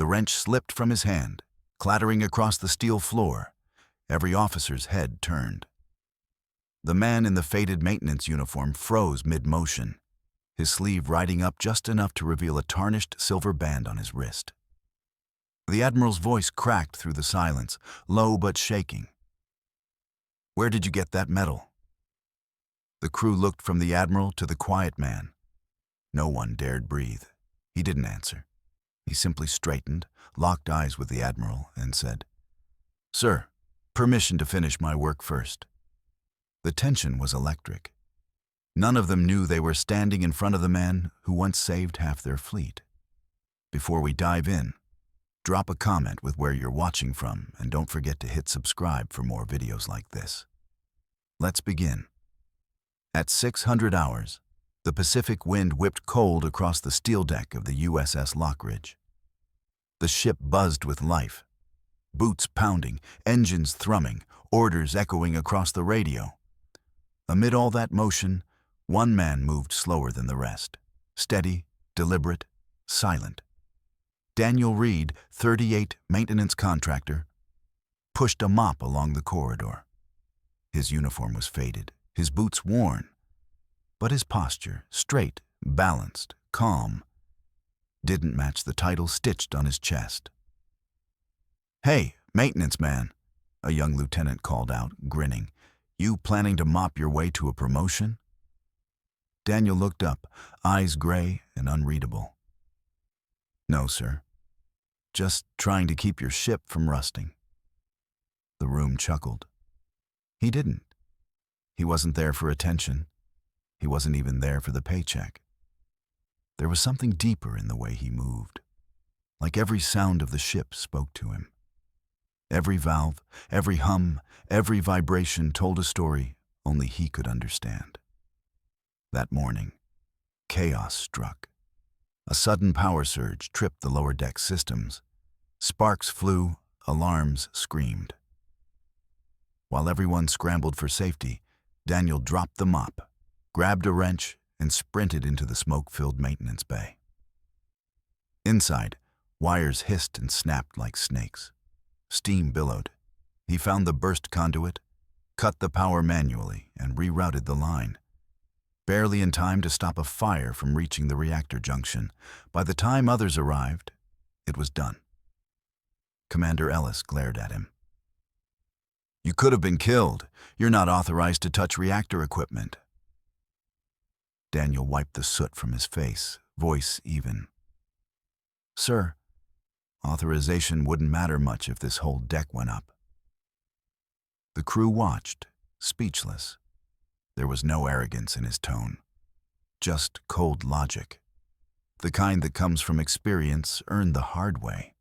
The wrench slipped from his hand, clattering across the steel floor. Every officer's head turned. The man in the faded maintenance uniform froze mid-motion, his sleeve riding up just enough to reveal a tarnished silver band on his wrist. The Admiral's voice cracked through the silence, low but shaking. "Where did you get that medal?" The crew looked from the Admiral to the quiet man. No one dared breathe. He didn't answer. He simply straightened, locked eyes with the Admiral, and said, "Sir, permission to finish my work first." The tension was electric. None of them knew they were standing in front of the man who once saved half their fleet. Before we dive in, drop a comment with where you're watching from, and don't forget to hit subscribe for more videos like this. Let's begin. At 600 hours, the Pacific wind whipped cold across the steel deck of the USS Lockridge. The ship buzzed with life. Boots pounding, engines thrumming, orders echoing across the radio. Amid all that motion, one man moved slower than the rest. Steady, deliberate, silent. Daniel Reed, 38, maintenance contractor, pushed a mop along the corridor. His uniform was faded, his boots worn, but his posture, straight, balanced, calm, didn't match the title stitched on his chest. "Hey, maintenance man," a young lieutenant called out, grinning. "You planning to mop your way to a promotion?" Daniel looked up, eyes gray and unreadable. "No, sir. Just trying to keep your ship from rusting." The room chuckled. He didn't. He wasn't there for attention. He wasn't even there for the paycheck. There was something deeper in the way he moved, like every sound of the ship spoke to him. Every valve, every hum, every vibration told a story only he could understand. That morning, chaos struck. A sudden power surge tripped the lower deck systems. Sparks flew, alarms screamed. While everyone scrambled for safety, Daniel dropped the mop, grabbed a wrench, and sprinted into the smoke-filled maintenance bay. Inside, wires hissed and snapped like snakes. Steam billowed. He found the burst conduit, cut the power manually, and rerouted the line. Barely in time to stop a fire from reaching the reactor junction. By the time others arrived, it was done. Commander Ellis glared at him. "You could have been killed. You're not authorized to touch reactor equipment." Daniel wiped the soot from his face, voice even. "Sir, authorization wouldn't matter much if this whole deck went up." The crew watched, speechless. There was no arrogance in his tone, just cold logic, the kind that comes from experience earned the hard way.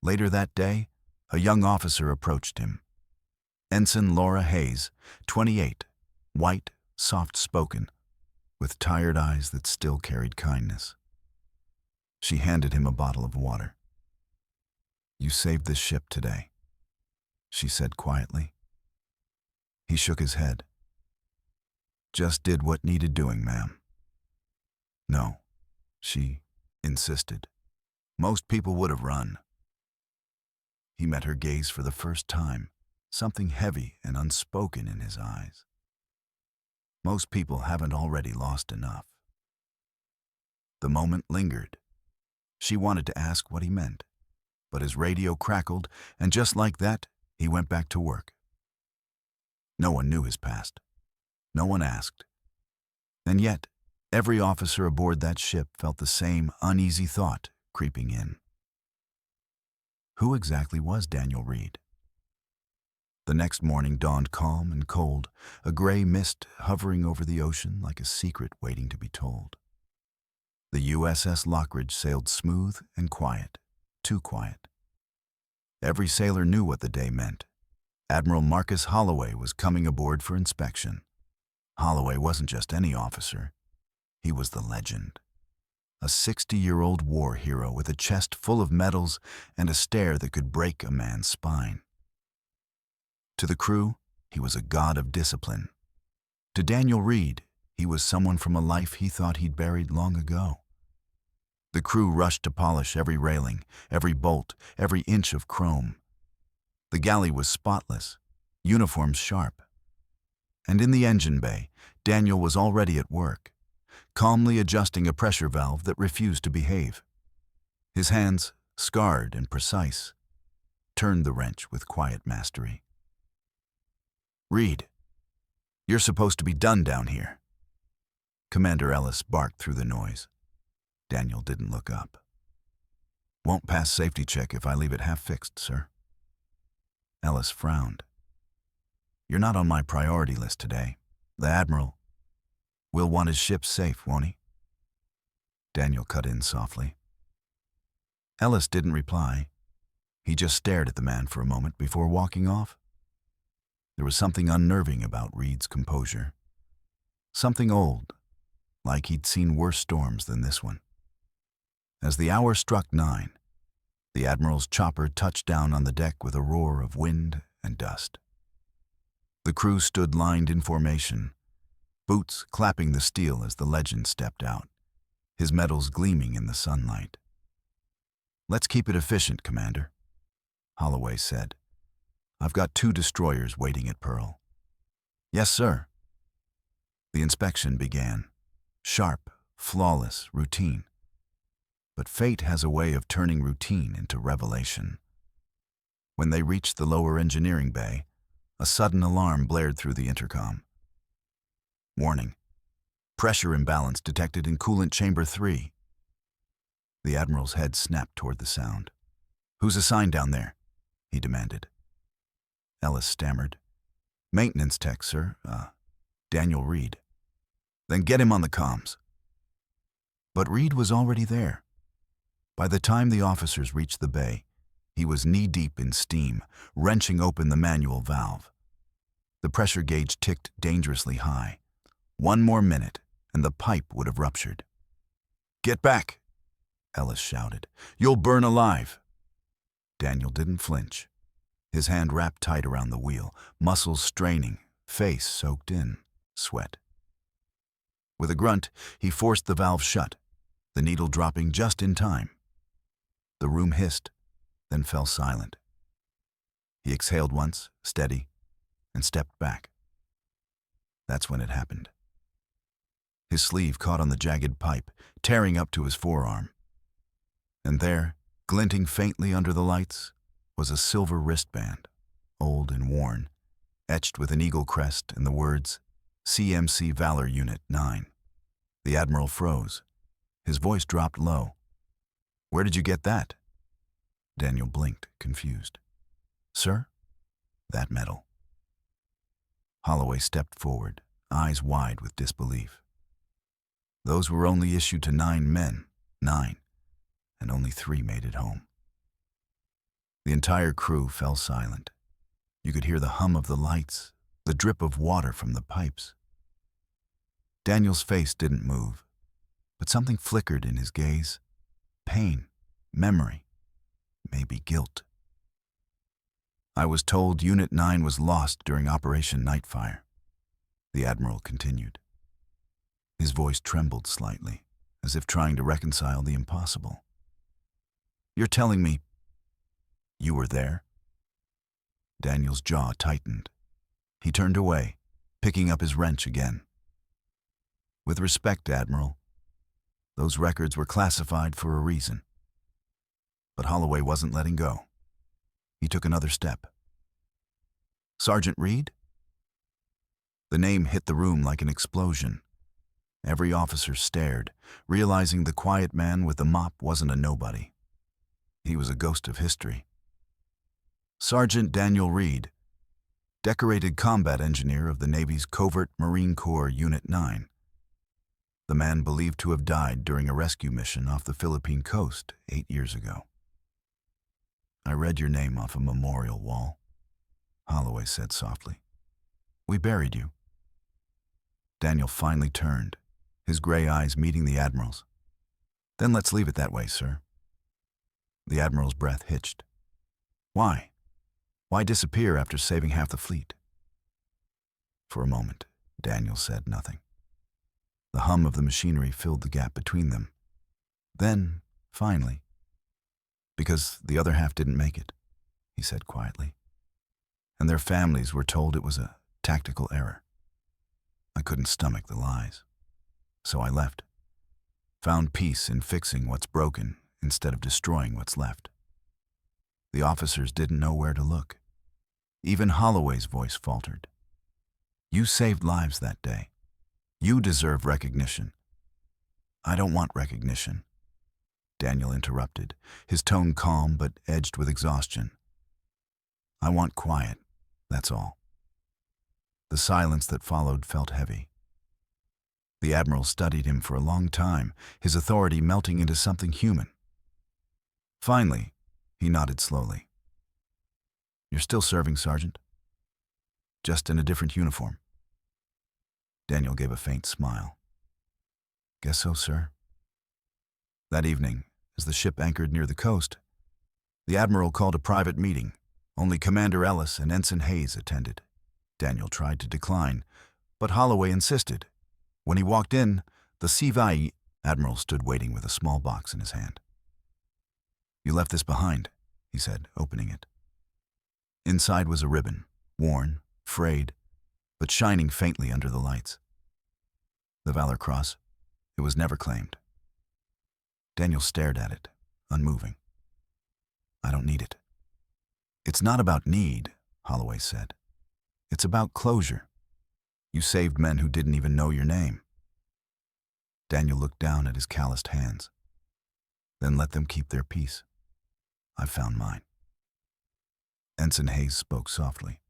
Later that day, a young officer approached him. Ensign Laura Hayes, 28, white, soft-spoken, with tired eyes that still carried kindness. She handed him a bottle of water. "You saved this ship today," she said quietly. He shook his head. "Just did what needed doing, ma'am." "No," she insisted. "Most people would have run." He met her gaze for the first time, something heavy and unspoken in his eyes. Most people haven't already lost enough. The moment lingered. She wanted to ask what he meant, but his radio crackled, and just like that, he went back to work. No one knew his past. No one asked. And yet, every officer aboard that ship felt the same uneasy thought creeping in. Who exactly was Daniel Reed? The next morning dawned calm and cold, a gray mist hovering over the ocean like a secret waiting to be told. The USS Lockridge sailed smooth and quiet, too quiet. Every sailor knew what the day meant. Admiral Marcus Holloway was coming aboard for inspection. Holloway wasn't just any officer. He was the legend. A 60-year-old war hero with a chest full of medals and a stare that could break a man's spine. To the crew, he was a god of discipline. To Daniel Reed, he was someone from a life he thought he'd buried long ago. The crew rushed to polish every railing, every bolt, every inch of chrome. The galley was spotless, uniforms sharp. And in the engine bay, Daniel was already at work, calmly adjusting a pressure valve that refused to behave. His hands, scarred and precise, turned the wrench with quiet mastery. "Reed, you're supposed to be done down here." Commander Ellis barked through the noise. Daniel didn't look up. "Won't pass safety check if I leave it half-fixed, sir." Ellis frowned. "You're not on my priority list today. The Admiral will want his ship safe, won't he?" Daniel cut in softly. Ellis didn't reply. He just stared at the man for a moment before walking off. There was something unnerving about Reed's composure. Something old, like he'd seen worse storms than this one. As the hour struck 9, the Admiral's chopper touched down on the deck with a roar of wind and dust. The crew stood lined in formation, boots clapping the steel as the legend stepped out, his metals gleaming in the sunlight. "Let's keep it efficient, Commander," Holloway said. "I've got 2 destroyers waiting at Pearl." "Yes, sir." The inspection began. Sharp, flawless, routine. But fate has a way of turning routine into revelation. When they reached the lower engineering bay, a sudden alarm blared through the intercom. "Warning. Pressure imbalance detected in coolant chamber 3. The Admiral's head snapped toward the sound. "Who's assigned down there?" he demanded. Ellis stammered. "Maintenance tech, sir. Daniel Reed." "Then get him on the comms." But Reed was already there. By the time the officers reached the bay, he was knee-deep in steam, wrenching open the manual valve. The pressure gauge ticked dangerously high. 1 more minute, and the pipe would have ruptured. "Get back!" Ellis shouted. "You'll burn alive!" Daniel didn't flinch. His hand wrapped tight around the wheel, muscles straining, face soaked in sweat. With a grunt, he forced the valve shut, the needle dropping just in time. The room hissed, then fell silent. He exhaled once, steady, and stepped back. That's when it happened. His sleeve caught on the jagged pipe, tearing up to his forearm. And there, glinting faintly under the lights, was a silver wristband, old and worn, etched with an eagle crest and the words, "CMC Valor Unit 9. The Admiral froze. His voice dropped low. "Where did you get that?" Daniel blinked, confused. "Sir? That medal." Holloway stepped forward, eyes wide with disbelief. "Those were only issued to 9 men, 9, and only 3 made it home." The entire crew fell silent. You could hear the hum of the lights, the drip of water from the pipes. Daniel's face didn't move, but something flickered in his gaze. Pain, memory, maybe guilt. "I was told Unit 9 was lost during Operation Nightfire," the Admiral continued. His voice trembled slightly, as if trying to reconcile the impossible. "You're telling me you were there?" Daniel's jaw tightened. He turned away, picking up his wrench again. "With respect, Admiral, those records were classified for a reason." But Holloway wasn't letting go. He took another step. "Sergeant Reed?" The name hit the room like an explosion. Every officer stared, realizing the quiet man with the mop wasn't a nobody. He was a ghost of history. "Sergeant Daniel Reed, decorated combat engineer of the Navy's Covert Marine Corps Unit 9. The man believed to have died during a rescue mission off the Philippine coast 8 years ago." "I read your name off a memorial wall," Holloway said softly. "We buried you." Daniel finally turned, his gray eyes meeting the Admiral's. "Then let's leave it that way, sir." The Admiral's breath hitched. "Why? Why disappear after saving half the fleet?" For a moment, Daniel said nothing. The hum of the machinery filled the gap between them. Then, finally, because the other half didn't make it, he said quietly, and their families were told it was a tactical error. I couldn't stomach the lies, so I left. Found peace in fixing what's broken instead of destroying what's left. The officers didn't know where to look. Even Holloway's voice faltered. You saved lives that day. You deserve recognition. I don't want recognition. Daniel interrupted, his tone calm but edged with exhaustion. I want quiet, that's all. The silence that followed felt heavy. The Admiral studied him for a long time, his authority melting into something human. Finally, he nodded slowly. You're still serving, Sergeant? Just in a different uniform. Daniel gave a faint smile. Guess so, sir. That evening, as the ship anchored near the coast, the Admiral called a private meeting. Only Commander Ellis and Ensign Hayes attended. Daniel tried to decline, but Holloway insisted. When he walked in, the Sivai Admiral stood waiting with a small box in his hand. You left this behind, he said, opening it. Inside was a ribbon, worn, frayed, but shining faintly under the lights. The Valor Cross. It was never claimed. Daniel stared at it, unmoving. I don't need it. It's not about need, Holloway said. It's about closure. You saved men who didn't even know your name. Daniel looked down at his calloused hands. Then let them keep their peace. I've found mine. Ensign Hayes spoke softly.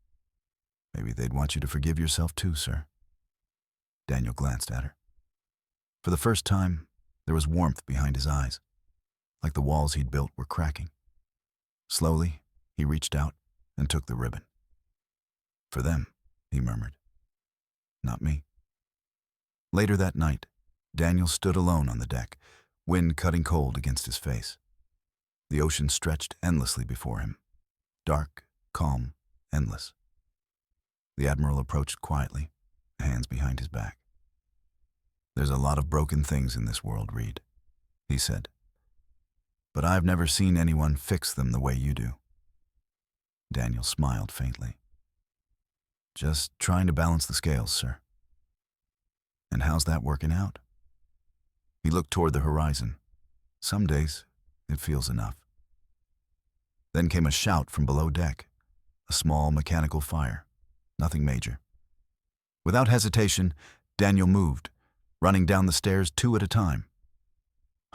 Maybe they'd want you to forgive yourself too, sir. Daniel glanced at her. For the first time, there was warmth behind his eyes, like the walls he'd built were cracking. Slowly, he reached out and took the ribbon. For them, he murmured. Not me. Later that night, Daniel stood alone on the deck, wind cutting cold against his face. The ocean stretched endlessly before him, dark, calm, endless. The Admiral approached quietly, hands behind his back. There's a lot of broken things in this world, Reed, he said. But I've never seen anyone fix them the way you do. Daniel smiled faintly. Just trying to balance the scales, sir. And how's that working out? He looked toward the horizon. Some days, it feels enough. Then came a shout from below deck, a small mechanical fire, nothing major. Without hesitation, Daniel moved, running down the stairs 2 at a time.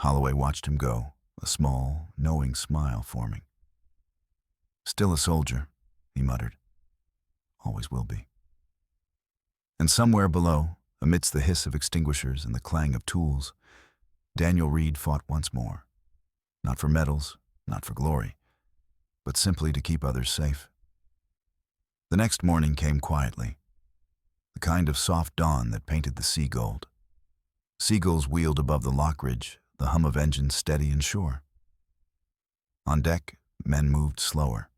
Holloway watched him go, a small, knowing smile forming. Still a soldier, he muttered. Always will be. And somewhere below, amidst the hiss of extinguishers and the clang of tools, Daniel Reed fought once more. Not for medals, not for glory, but simply to keep others safe. The next morning came quietly, the kind of soft dawn that painted the sea gold. Seagulls wheeled above the lock ridge, the hum of engines steady and sure. On deck, men moved slower,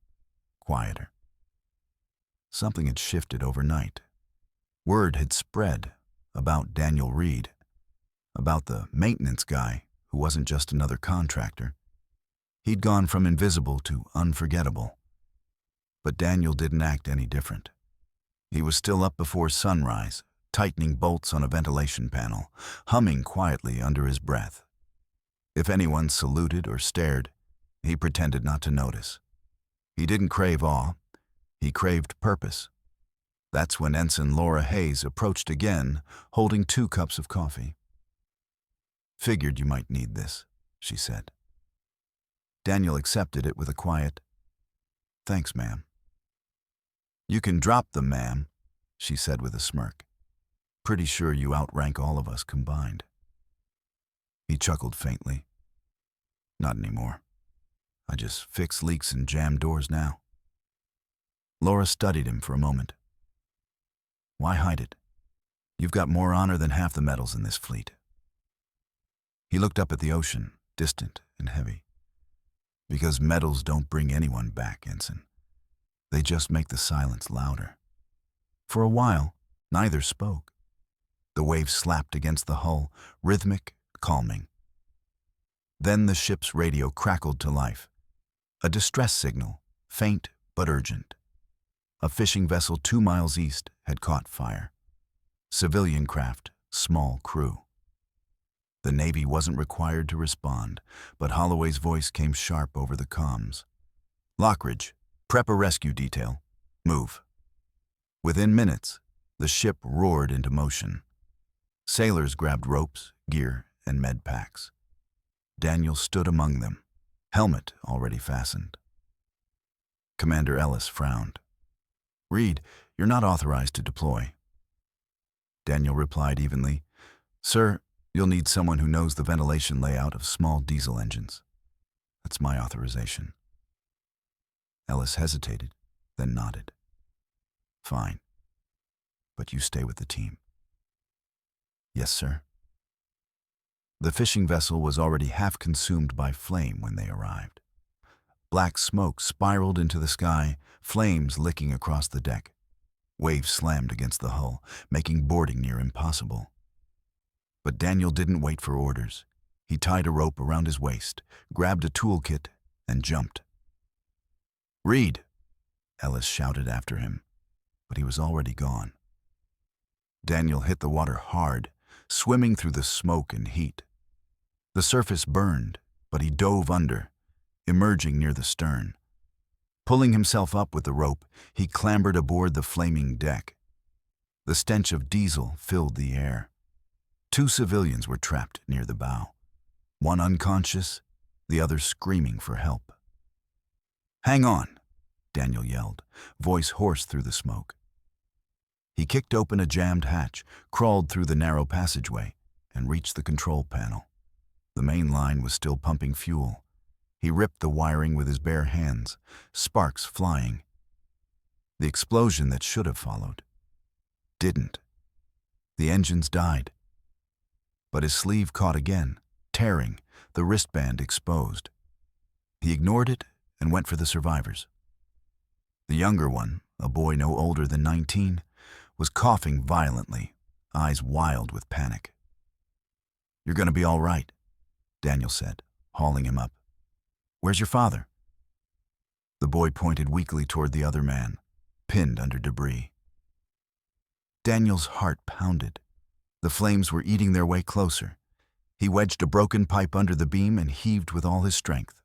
quieter. Something had shifted overnight. Word had spread about Daniel Reed, about the maintenance guy who wasn't just another contractor. He'd gone from invisible to unforgettable. But Daniel didn't act any different. He was still up before sunrise, tightening bolts on a ventilation panel, humming quietly under his breath. If anyone saluted or stared, he pretended not to notice. He didn't crave awe. He craved purpose. That's when Ensign Laura Hayes approached again, holding 2 cups of coffee. Figured you might need this, she said. Daniel accepted it with a quiet, Thanks, ma'am. You can drop the ma'am, she said with a smirk. Pretty sure you outrank all of us combined. He chuckled faintly. Not anymore. I just fix leaks and jam doors now. Laura studied him for a moment. Why hide it? You've got more honor than half the medals in this fleet. He looked up at the ocean, distant and heavy. Because medals don't bring anyone back, Ensign. They just make the silence louder. For a while, neither spoke. The waves slapped against the hull, rhythmic, calming. Then the ship's radio crackled to life. A distress signal, faint but urgent. A fishing vessel 2 miles east had caught fire. Civilian craft, small crew. The Navy wasn't required to respond, but Holloway's voice came sharp over the comms. "Lockridge, prep a rescue detail. Move." Within minutes, the ship roared into motion. Sailors grabbed ropes, gear, and med packs. Daniel stood among them, helmet already fastened. Commander Ellis frowned. "Reed, you're not authorized to deploy." Daniel replied evenly, "Sir, you'll need someone who knows the ventilation layout of small diesel engines. That's my authorization." Ellis hesitated, then nodded. "Fine. But you stay with the team." "Yes, sir." The fishing vessel was already half consumed by flame when they arrived. Black smoke spiraled into the sky, flames licking across the deck. Waves slammed against the hull, making boarding near impossible. But Daniel didn't wait for orders. He tied a rope around his waist, grabbed a toolkit, and jumped. "Reed!" Ellis shouted after him, but he was already gone. Daniel hit the water hard, swimming through the smoke and heat. The surface burned, but he dove under, emerging near the stern. Pulling himself up with the rope, he clambered aboard the flaming deck. The stench of diesel filled the air. 2 civilians were trapped near the bow, one unconscious, the other screaming for help. "Hang on," Daniel yelled, voice hoarse through the smoke. He kicked open a jammed hatch, crawled through the narrow passageway, and reached the control panel. The main line was still pumping fuel. He ripped the wiring with his bare hands, sparks flying. The explosion that should have followed didn't. The engines died. But his sleeve caught again, tearing, the wristband exposed. He ignored it and went for the survivors. The younger one, a boy no older than 19, was coughing violently, eyes wild with panic. "You're going to be all right," Daniel said, hauling him up. "Where's your father?" The boy pointed weakly toward the other man, pinned under debris. Daniel's heart pounded. The flames were eating their way closer. He wedged a broken pipe under the beam and heaved with all his strength.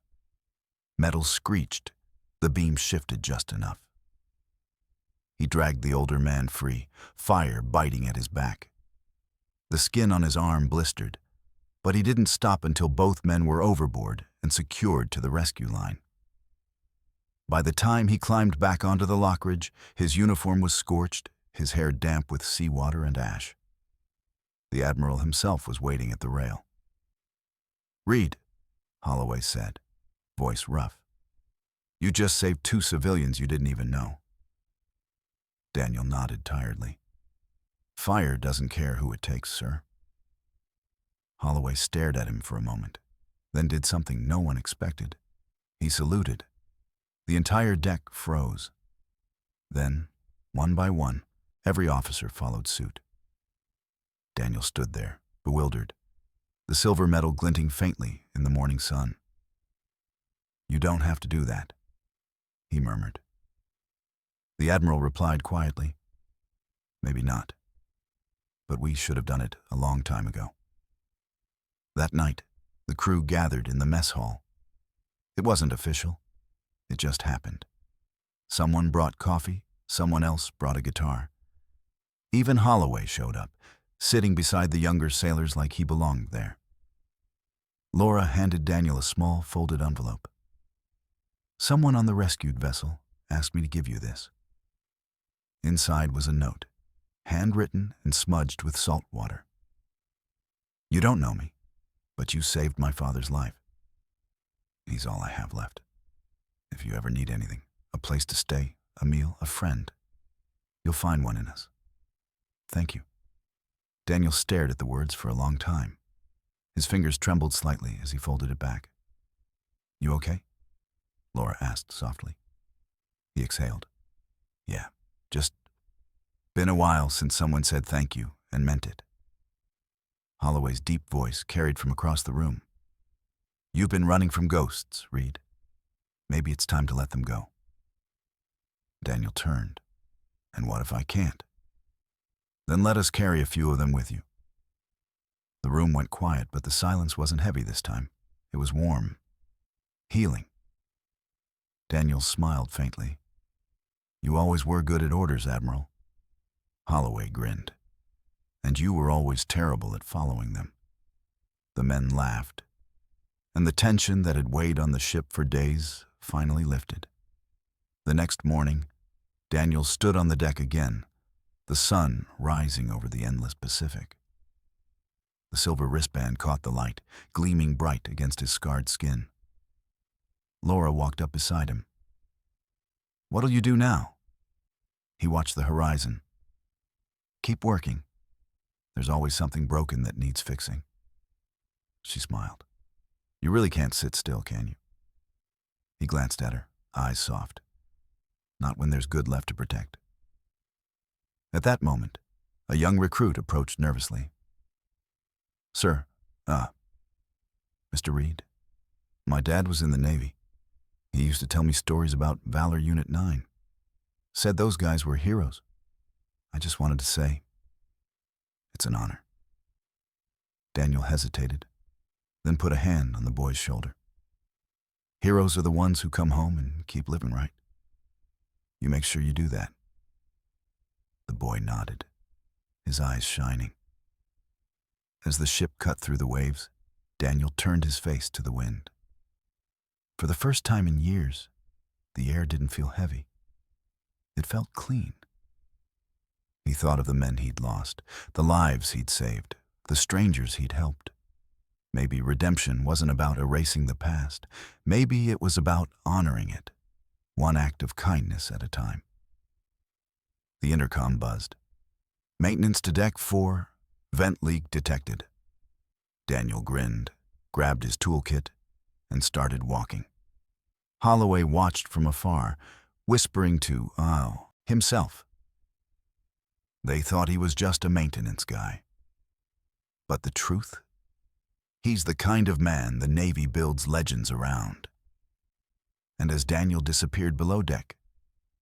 Metal screeched. The beam shifted just enough. He dragged the older man free, fire biting at his back. The skin on his arm blistered, but he didn't stop until both men were overboard and secured to the rescue line. By the time he climbed back onto the Lockridge, his uniform was scorched, his hair damp with seawater and ash. The Admiral himself was waiting at the rail. "Reed," Holloway said, voice rough. "You just saved 2 civilians you didn't even know." Daniel nodded tiredly. "Fire doesn't care who it takes, sir." Holloway stared at him for a moment, then did something no one expected. He saluted. The entire deck froze. Then, one by one, every officer followed suit. Daniel stood there, bewildered, the silver metal glinting faintly in the morning sun. "You don't have to do that," he murmured. The Admiral replied quietly, "Maybe not. But we should have done it a long time ago." That night, the crew gathered in the mess hall. It wasn't official. It just happened. Someone brought coffee, someone else brought a guitar. Even Holloway showed up, sitting beside the younger sailors like he belonged there. Laura handed Daniel a small folded envelope. "Someone on the rescued vessel asked me to give you this." Inside was a note, handwritten and smudged with salt water. "You don't know me, but you saved my father's life. He's all I have left. If you ever need anything, a place to stay, a meal, a friend, you'll find one in us. Thank you." Daniel stared at the words for a long time. His fingers trembled slightly as he folded it back. "You okay?" Laura asked softly. He exhaled. "Yeah, just been a while since someone said thank you and meant it." Holloway's deep voice carried from across the room. You've been running from ghosts, Reed. Maybe it's time to let them go. Daniel turned. And what if I can't? Then let us carry a few of them with you. The room went quiet, but the silence wasn't heavy this time. It was warm, healing. Daniel smiled faintly. You always were good at orders, Admiral. Holloway grinned. And you were always terrible at following them. The men laughed, and the tension that had weighed on the ship for days finally lifted. The next morning, Daniel stood on the deck again, the sun rising over the endless Pacific. The silver wristband caught the light, gleaming bright against his scarred skin. Laura walked up beside him. What'll you do now? He watched the horizon. Keep working. There's always something broken that needs fixing. She smiled. You really can't sit still, can you? He glanced at her, eyes soft. Not when there's good left to protect. At that moment, a young recruit approached nervously. Sir, Mr. Reed, my dad was in the Navy. He used to tell me stories about Valor Unit 9. Said those guys were heroes. I just wanted to say, it's an honor. Daniel hesitated, then put a hand on the boy's shoulder. Heroes are the ones who come home and keep living right. You make sure you do that. The boy nodded, his eyes shining. As the ship cut through the waves, Daniel turned his face to the wind. For the first time in years, the air didn't feel heavy. It felt clean. He thought of the men he'd lost, the lives he'd saved, the strangers he'd helped. Maybe redemption wasn't about erasing the past. Maybe it was about honoring it, one act of kindness at a time. The intercom buzzed. Maintenance to deck 4, vent leak detected. Daniel grinned, grabbed his toolkit, and started walking. Holloway watched from afar, whispering to, himself. They thought he was just a maintenance guy. But the truth? He's the kind of man the Navy builds legends around. And as Daniel disappeared below deck,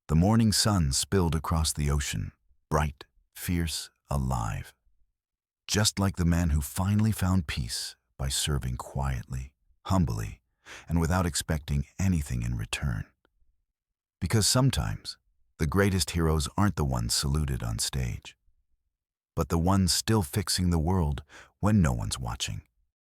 the morning sun spilled across the ocean, bright, fierce, alive. Just like the man who finally found peace by serving quietly, humbly, and without expecting anything in return. Because sometimes, the greatest heroes aren't the ones saluted on stage, but the ones still fixing the world when no one's watching.